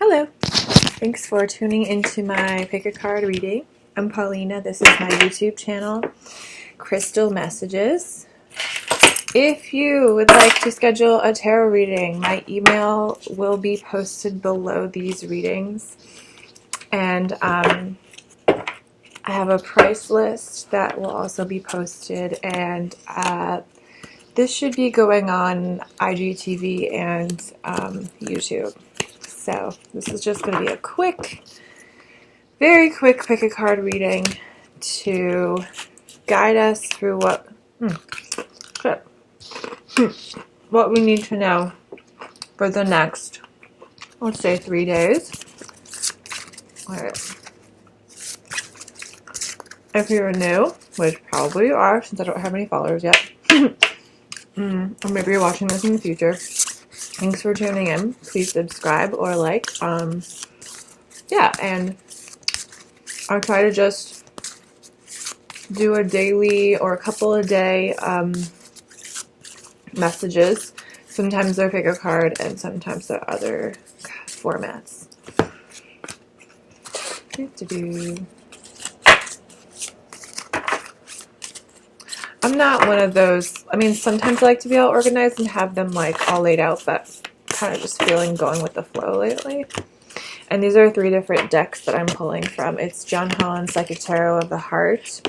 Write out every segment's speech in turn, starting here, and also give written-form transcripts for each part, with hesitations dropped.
Hello. Thanks for tuning into my pick a card reading. I'm Paulina. This is my YouTube channel, Crystal Messages. If you would like to schedule a tarot reading, my email will be posted below these readings. And I have a price list that will also be posted. And this should be going on IGTV and YouTube. So this is just going to be a quick, very quick pick a card reading to guide us through what we need to know for the next, let's say, 3 days. All right. If you're new, which probably you are, since I don't have any followers yet, or maybe you're watching this in the future, thanks for tuning in. Please subscribe or like. Yeah, and I'll try to just do a daily or a couple a day messages. Sometimes they're pick a card and sometimes they're other formats. I'm not one of those, I mean, sometimes I like to be all organized and have them like all laid out, but kind of just feeling going with the flow lately. And these are 3 different decks that I'm pulling from. It's John Holland Psychic Tarot of the Heart,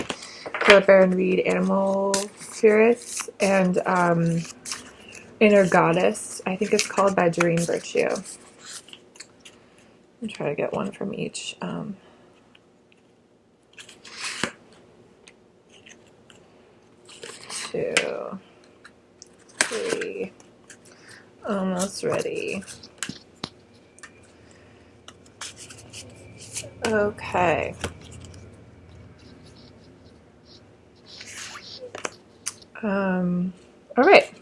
Philip Aaron Reed Animal Spirits, and Inner Goddess. I think it's called by Doreen Virtue. I'll try to get one from each. 2, 3. Almost ready. Okay. All right.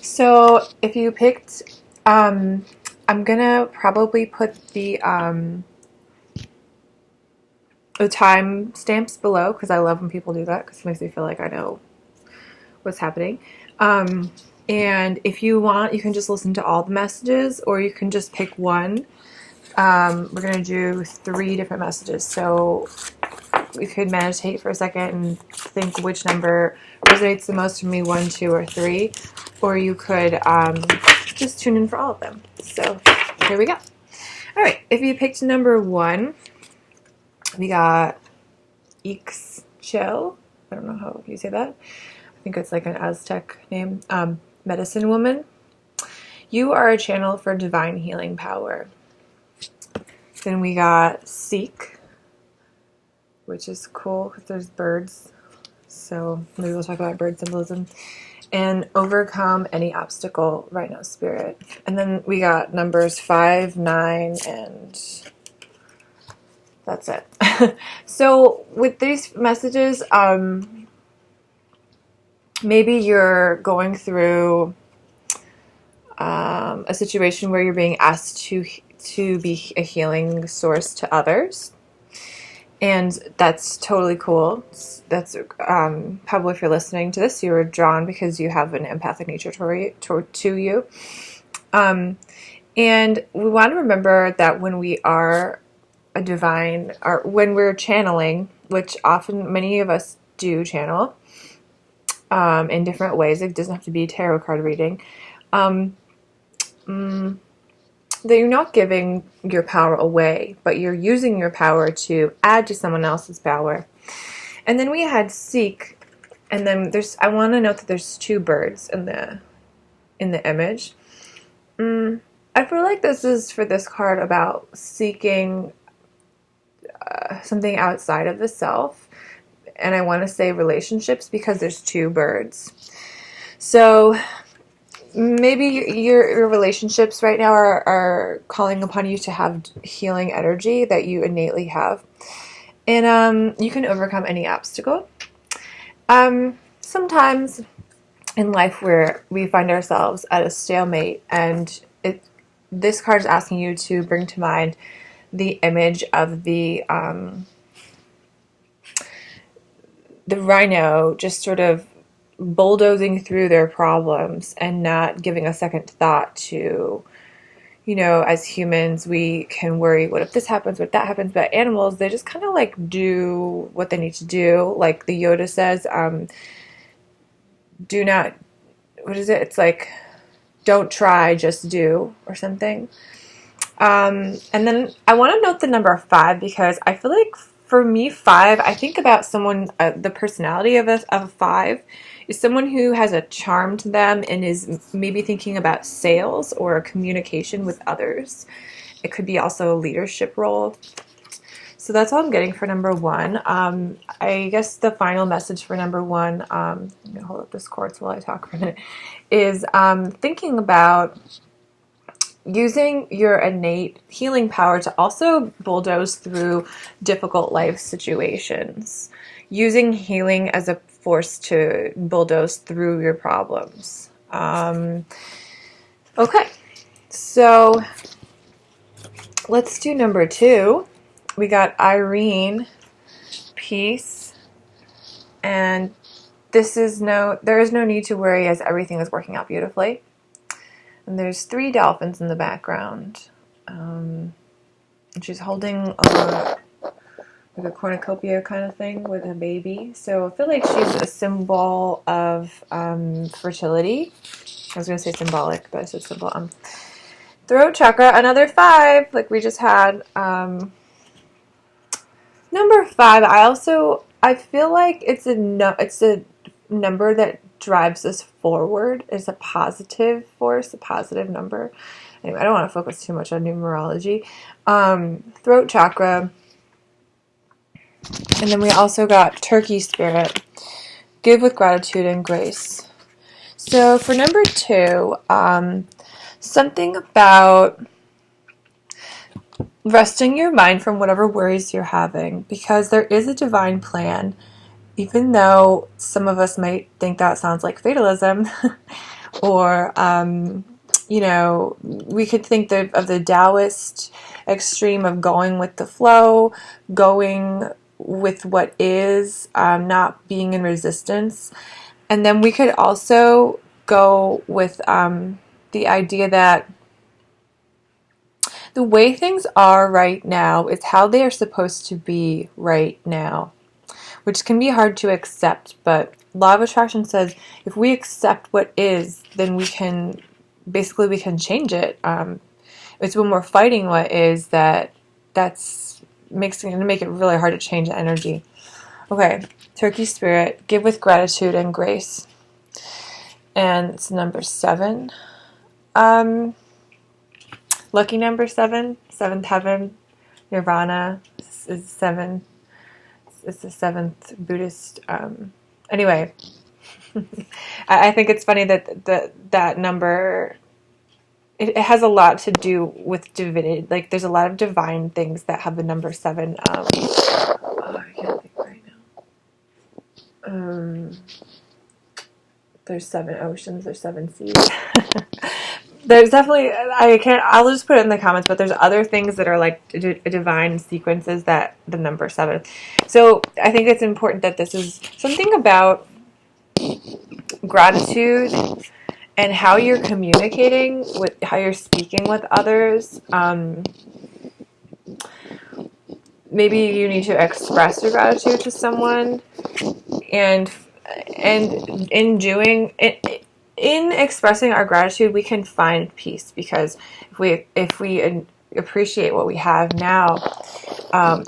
So if you picked, I'm gonna probably put the time stamps below because I love when people do that because it makes me feel like I know what's happening. And if you want, you can just listen to all the messages, or you can just pick one. We're gonna do 3 different messages, so you could meditate for a second and think which number resonates the most for me, 1, 2, or 3, or you could just tune in for all of them. So here we go. All right, if you picked number 1, we got Ixchel. I don't know how you say that. I think it's like an Aztec name. Medicine Woman. You are a channel for divine healing power. Then we got Seek, which is cool because there's birds. So maybe we'll talk about bird symbolism. And Overcome Any Obstacle, Rhino Spirit. And then we got numbers 5, 9, and that's it. So with these messages, maybe you're going through a situation where you're being asked to be a healing source to others. And that's totally cool. That's probably if you're listening to this, you were drawn because you have an empathic nature to you. And we want to remember that when we are a divine, or when we're channeling, which often many of us do channel in different ways. It doesn't have to be tarot card reading. That you're not giving your power away, but you're using your power to add to someone else's power. And then we had Seek, and then I want to note that there's 2 birds in the image. I feel like this is, for this card, about seeking something outside of the self, and I want to say relationships because there's 2 birds. So maybe your relationships right now are calling upon you to have healing energy that you innately have. And you can overcome any obstacle. Sometimes in life where we find ourselves at a stalemate, and this card is asking you to bring to mind the image of the rhino just sort of bulldozing through their problems and not giving a second thought to you know, as humans, we can worry, what if this happens, what if that happens? But animals, they just kind of like do what they need to do. Like the Yoda says, do not, what is it? It's like, don't try, just do, or something. And then I want to note the number 5 because I feel like for me, 5, I think about someone, the personality of a 5 is someone who has a charm to them and is maybe thinking about sales or communication with others. It could be also a leadership role. So that's all I'm getting for number 1. I guess the final message for number 1, I'm going to hold up this quartz while I talk for a minute, is thinking about using your innate healing power to also bulldoze through difficult life situations. Using healing as a force to bulldoze through your problems. Okay, so let's do number 2. We got Irene, peace, and there is no need to worry as everything is working out beautifully. And there's 3 dolphins in the background. And she's holding like a cornucopia kind of thing with a baby. So I feel like she's a symbol of fertility. I was going to say symbolic, but I said symbol. Throat chakra, another 5, like we just had. Number 5, I feel like it's a number that drives us forward. It's a positive force, a positive number. Anyway, I don't want to focus too much on numerology. Throat chakra. And then we also got turkey spirit. Give with gratitude and grace. So for number 2, something about resting your mind from whatever worries you're having, because there is a divine plan. Even though some of us might think that sounds like fatalism, or, you know, we could think of the Taoist extreme of going with the flow, going with what is, not being in resistance. And then we could also go with the idea that the way things are right now is how they are supposed to be right now, which can be hard to accept, but Law of Attraction says if we accept what is, then we can change it. It's when we're fighting what is that's makes it make it really hard to change the energy. Okay, turkey spirit, give with gratitude and grace. And it's number 7. Lucky number 7, 7th heaven, nirvana is 7. It's the 7th Buddhist. Anyway, I think it's funny that that number, it has a lot to do with divinity. Like there's a lot of divine things that have the number 7. I can't think right now. There's 7 oceans. There's 7 seas. There's definitely, I'll just put it in the comments, but there's other things that are like divine sequences that the number 7. So I think it's important that this is something about gratitude and how you're communicating with, how you're speaking with others. Maybe you need to express your gratitude to someone, and in doing it, in expressing our gratitude, we can find peace, because if we appreciate what we have now,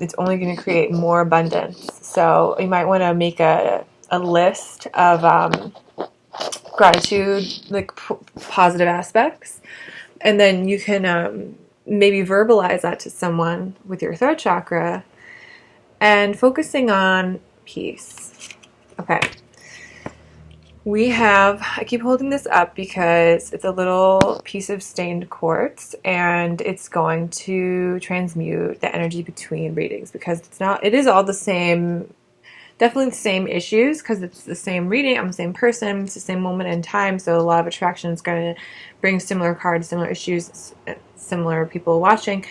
it's only going to create more abundance. So you might want to make a list of gratitude, like positive aspects, and then you can maybe verbalize that to someone with your throat chakra, and focusing on peace. Okay. I keep holding this up because it's a little piece of stained quartz, and it's going to transmute the energy between readings, because it is all the same, definitely the same issues, because it's the same reading, I'm the same person, it's the same moment in time, so a Law of Attraction is going to bring similar cards, similar issues, similar people watching.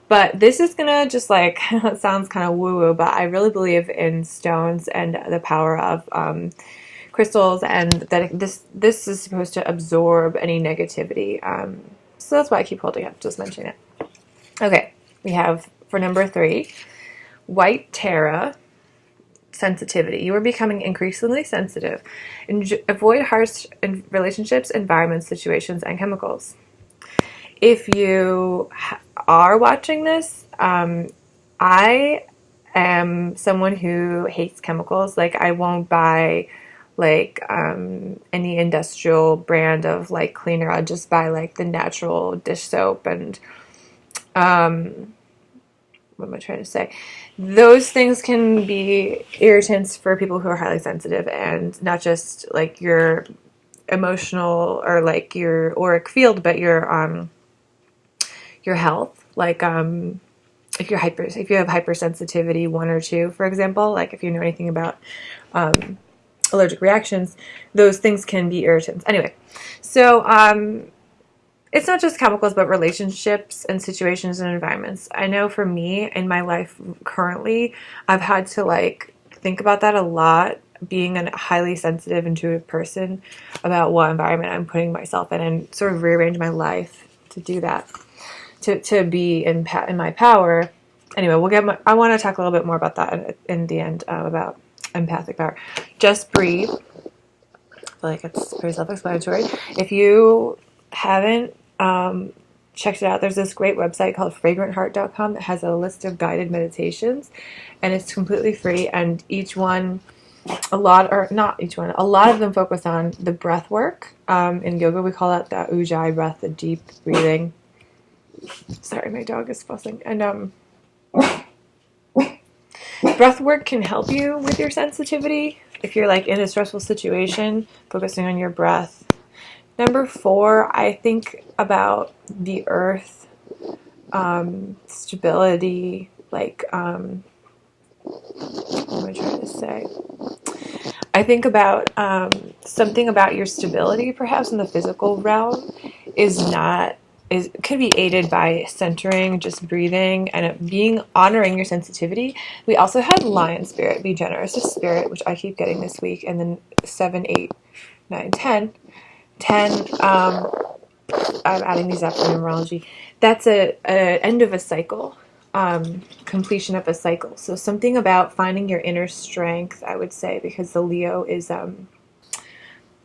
But this is going to just like, it sounds kind of woo-woo, but I really believe in stones and the power of crystals, and that this is supposed to absorb any negativity. So that's why I keep holding it, just mentioning it. Okay, we have for number 3, White Tara, sensitivity. You are becoming increasingly sensitive. Avoid harsh relationships, environments, situations, and chemicals. If you are watching this, I am someone who hates chemicals. Like, I won't buy like any industrial brand of like cleaner. I'll just buy like the natural dish soap and what am I trying to say? Those things can be irritants for people who are highly sensitive, and not just like your emotional or like your auric field, but your health. Like if you have hypersensitivity 1 or 2, for example, like if you know anything about allergic reactions, those things can be irritants. Anyway, so it's not just chemicals, but relationships and situations and environments. I know for me in my life currently, I've had to like think about that a lot, being a highly sensitive, intuitive person, about what environment I'm putting myself in, and sort of rearrange my life to do that, to be in my power. Anyway, I want to talk a little bit more about that in the end, about empathic power. Just breathe. I feel like it's pretty self-explanatory. If you haven't checked it out, there's this great website called fragrantheart.com that has a list of guided meditations, and it's completely free. And each one, a lot of them focus on the breath work. In yoga, we call that the Ujjayi breath, the deep breathing. Sorry, my dog is fussing. And breath work can help you with your sensitivity if you're like in a stressful situation, focusing on your breath. Number 4, I think about the earth, stability, like, what am I trying to say? I think about something about your stability, perhaps in the physical realm, could be aided by centering, just breathing, and honoring your sensitivity. We also have lion spirit, be generous of spirit, which I keep getting this week, and then 7, 8, 9, 10. 10, I'm adding these up for numerology. That's an end of a cycle, completion of a cycle. So something about finding your inner strength, I would say, because the Leo is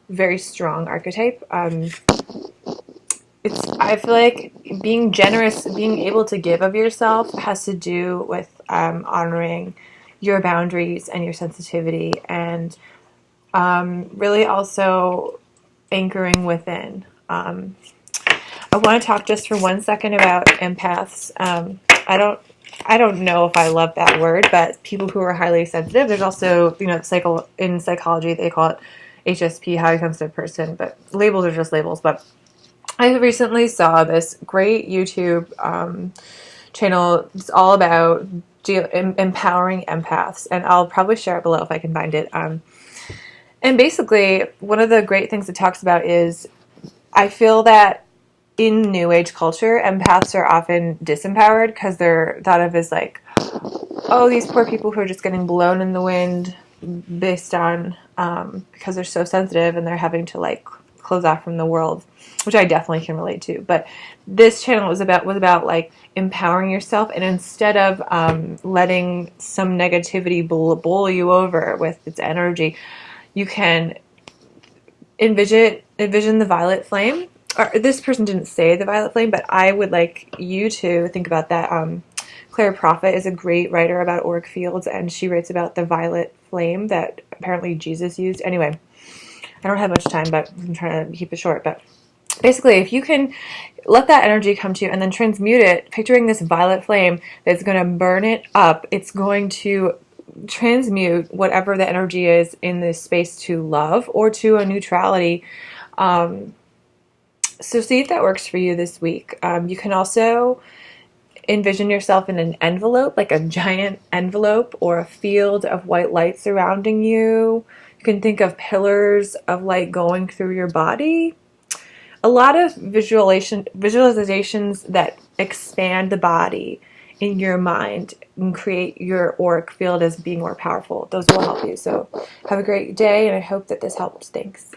very strong archetype. I feel like being generous, being able to give of yourself, has to do with honoring your boundaries and your sensitivity, and really also anchoring within. I want to talk just for 1 second about empaths. I don't know if I love that word, but people who are highly sensitive. There's also, in psychology they call it HSP, highly sensitive person, but labels are just labels. But I recently saw this great YouTube channel. It's all about empowering empaths, and I'll probably share it below if I can find it. And basically, one of the great things it talks about is, I feel that in New Age culture, empaths are often disempowered because they're thought of as like, oh, these poor people who are just getting blown in the wind based on, because they're so sensitive and they're having to like close off from the world, which I definitely can relate to. But this channel was about like empowering yourself, and instead of letting some negativity bowl you over with its energy, you can envision the violet flame. Or, this person didn't say the violet flame, but I would like you to think about that. Claire Prophet is a great writer about auric fields, and she writes about the violet flame that apparently Jesus used. Anyway, I don't have much time, but I'm trying to keep it short. But basically, if you can let that energy come to you and then transmute it, picturing this violet flame that's going to burn it up, it's going to transmute whatever the energy is in this space to love or to a neutrality. So see if that works for you this week. You can also envision yourself in an envelope, like a giant envelope or a field of white light surrounding you. You can think of pillars of light going through your body. A lot of visualizations that expand the body in your mind and create your auric field as being more powerful. Those will help you. So have a great day, and I hope that this helps. Thanks.